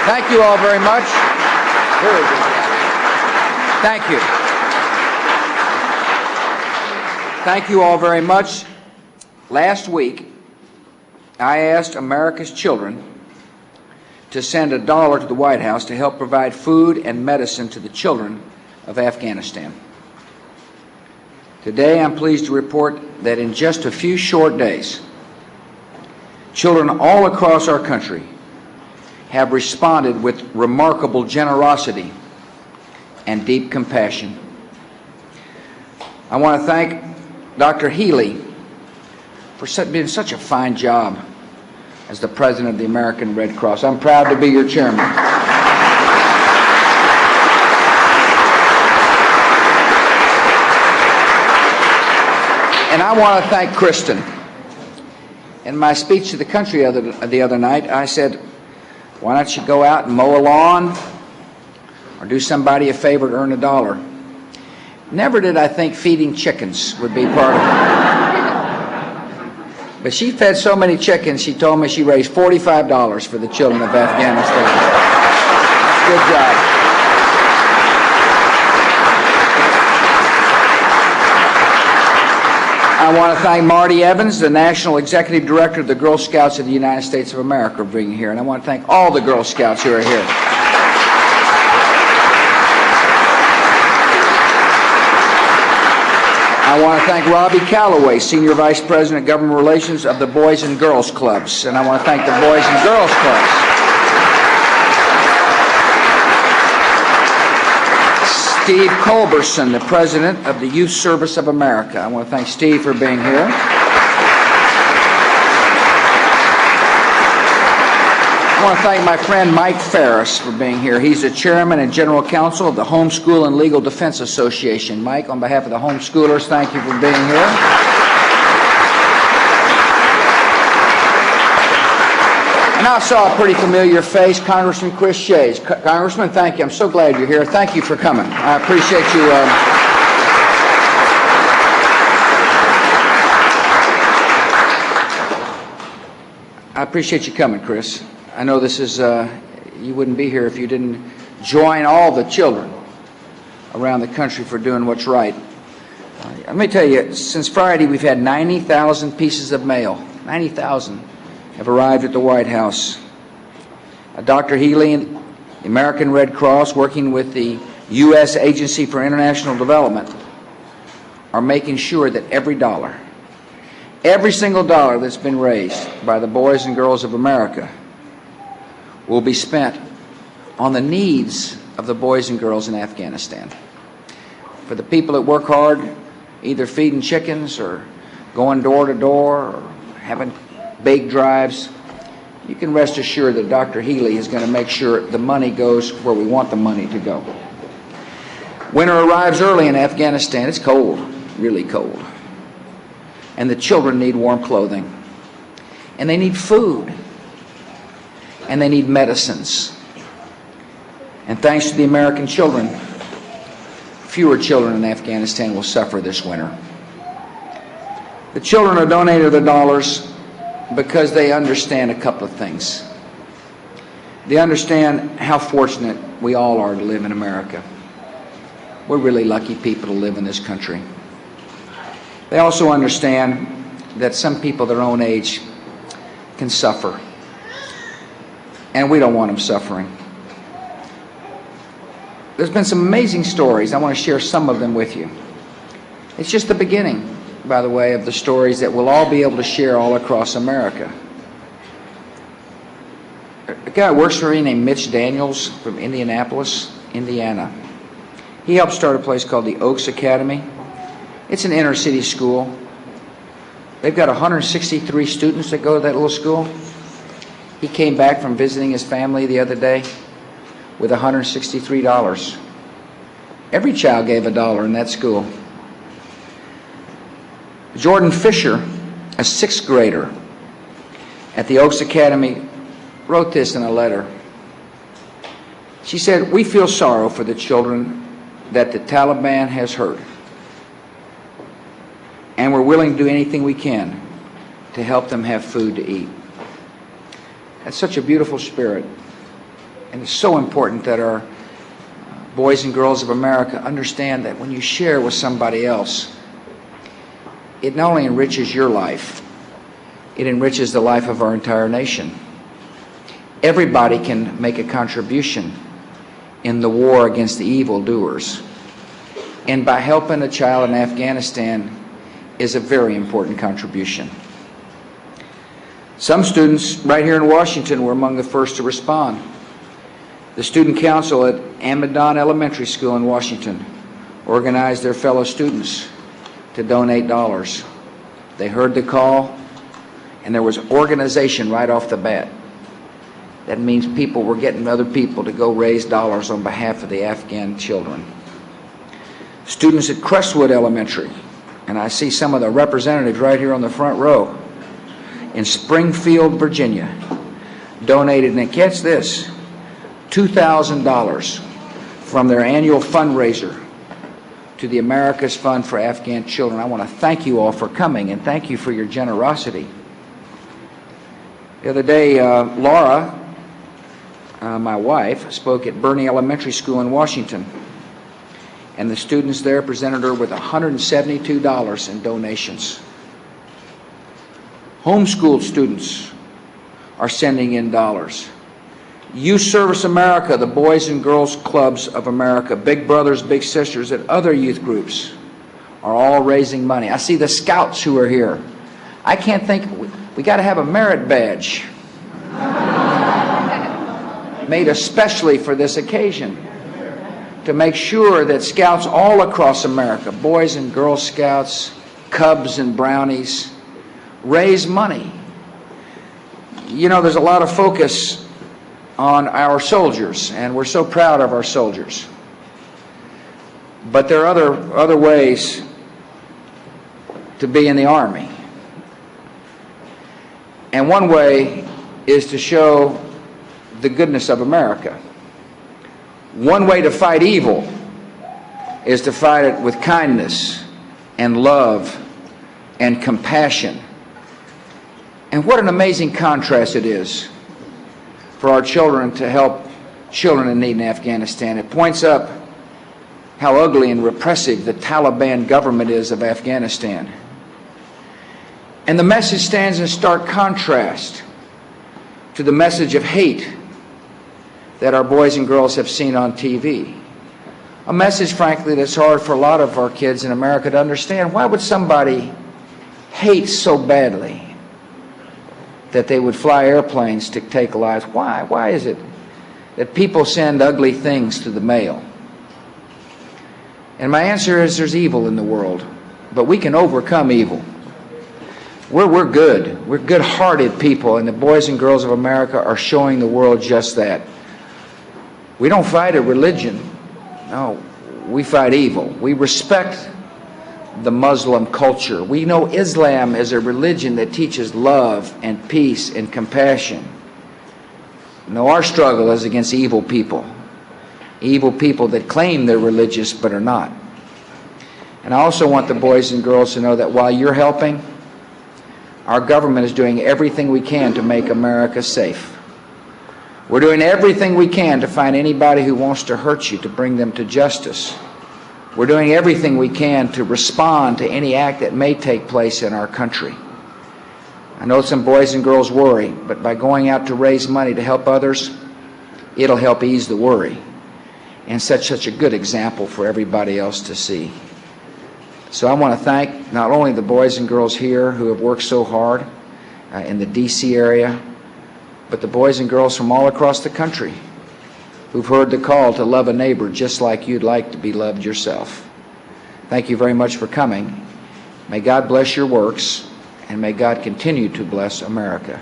Thank you all very much. Thank you. Thank you all very much. Last week, I asked America's children to send $1 to the White House to help provide food and medicine to the children of Afghanistan. Today, I'm pleased to report that in just a few short days, children all across our country have responded with remarkable generosity and deep compassion. I want to thank Dr. Healy for doing such a fine job as the President of the American Red Cross. I'm proud to be your chairman. And I want to thank Kristen. In my speech to the country the other night, I said, why don't you go out and mow a lawn or do somebody a favor to earn $1? Never did I think feeding chickens would be part of it. But she fed so many chickens, she told me she raised $45 for the children of Afghanistan. Good job. I want to thank Marty Evans, the National Executive Director of the Girl Scouts of the United States of America, for being here. And I want to thank all the Girl Scouts who are here. I want to thank Robbie Calloway, Senior Vice President of Government Relations of the Boys and Girls Clubs. And I want to thank the Boys and Girls Clubs. Steve Culberson, the President of the Youth Service of America. I want to thank Steve for being here. I want to thank my friend Mike Ferris for being here. He's the Chairman and General Counsel of the Homeschool and Legal Defense Association. Mike, on behalf of the homeschoolers, thank you for being here. And I saw a pretty familiar face, Congressman Chris Shays. Congressman, thank you. I'm so glad you're here. Thank you for coming. I appreciate you. I appreciate you coming, Chris. I know this is, you wouldn't be here if you didn't join all the children around the country for doing what's right. Let me tell you, since Friday, we've had 90,000 pieces of mail. 90,000 have arrived at the White House. Dr. Healy and the American Red Cross, working with the U.S. Agency for International Development, are making sure that every single dollar that's been raised by the boys and girls of America will be spent on the needs of the boys and girls in Afghanistan. For the people that work hard, either feeding chickens or going door to door or having bake drives, you can rest assured that Dr. Healy is going to make sure the money goes where we want the money to go. Winter arrives early in Afghanistan. It's cold, really cold. And the children need warm clothing. And they need food. And they need medicines. And thanks to the American children, fewer children in Afghanistan will suffer this winter. The children are donating their dollars because they understand a couple of things. They understand how fortunate we all are to live in America. We're really lucky people to live in this country. They also understand that some people their own age can suffer. And we don't want them suffering. There's been some amazing stories. I want to share some of them with you. It's just the beginning, by the way, of the stories that we'll all be able to share all across America. A guy who works for me named Mitch Daniels from Indianapolis, Indiana. He helped start a place called the Oaks Academy. It's an inner city school. They've got 163 students that go to that little school. He came back from visiting his family the other day with $163. Every child gave $1 in that school. Jordan Fisher, a 6th grader at the Oaks Academy, wrote this in a letter. She said, "We feel sorrow for the children that the Taliban has hurt, and we're willing to do anything we can to help them have food to eat." That's such a beautiful spirit. And it's so important that our boys and girls of America understand that when you share with somebody else, it not only enriches your life, it enriches the life of our entire nation. Everybody can make a contribution in the war against the evildoers. And by helping a child in Afghanistan is a very important contribution. Some students right here in Washington were among the first to respond. The Student Council at Amadon Elementary School in Washington organized their fellow students to donate dollars. They heard the call, and there was organization right off the bat. That means people were getting other people to go raise dollars on behalf of the Afghan children. Students at Crestwood Elementary, and I see some of the representatives right here on the front row, in Springfield, Virginia, donated, and catch this, $2,000 from their annual fundraiser to the America's Fund for Afghan Children. I want to thank you all for coming, and thank you for your generosity. The other day, Laura, my wife, spoke at Bernie Elementary School in Washington, and the students there presented her with $172 in donations. Homeschooled students are sending in dollars. Youth Service America, the Boys and Girls Clubs of America, Big Brothers, Big Sisters, and other youth groups are all raising money. I see the Scouts who are here. I can't think, we got to have a merit badge made especially for this occasion to make sure that Scouts all across America, Boys and Girl Scouts, Cubs and Brownies, raise money. You know, there's a lot of focus on our soldiers, and we're so proud of our soldiers. But there are other ways to be in the Army. And one way is to show the goodness of America. One way to fight evil is to fight it with kindness and love and compassion. And what an amazing contrast it is for our children to help children in need in Afghanistan. It points up how ugly and repressive the Taliban government is of Afghanistan. And the message stands in stark contrast to the message of hate that our boys and girls have seen on TV. A message, frankly, that's hard for a lot of our kids in America to understand. Why would somebody hate so badly that they would fly airplanes to take lives? Why? Why is it that people send ugly things to the mail? And my answer is there's evil in the world, but we can overcome evil. We're good. We're good-hearted people, and the boys and girls of America are showing the world just that. We don't fight a religion. No, we fight evil. We respect the Muslim culture. We know Islam is a religion that teaches love and peace and compassion. No, our struggle is against evil people that claim they're religious but are not. And I also want the boys and girls to know that while you're helping, our government is doing everything we can to make America safe. We're doing everything we can to find anybody who wants to hurt you, to bring them to justice. We're doing everything we can to respond to any act that may take place in our country. I know some boys and girls worry, but by going out to raise money to help others, it'll help ease the worry and set such a good example for everybody else to see. So I want to thank not only the boys and girls here who have worked so hard in the D.C. area, but the boys and girls from all across the country who've heard the call to love a neighbor just like you'd like to be loved yourself. Thank you very much for coming. May God bless your works, and may God continue to bless America.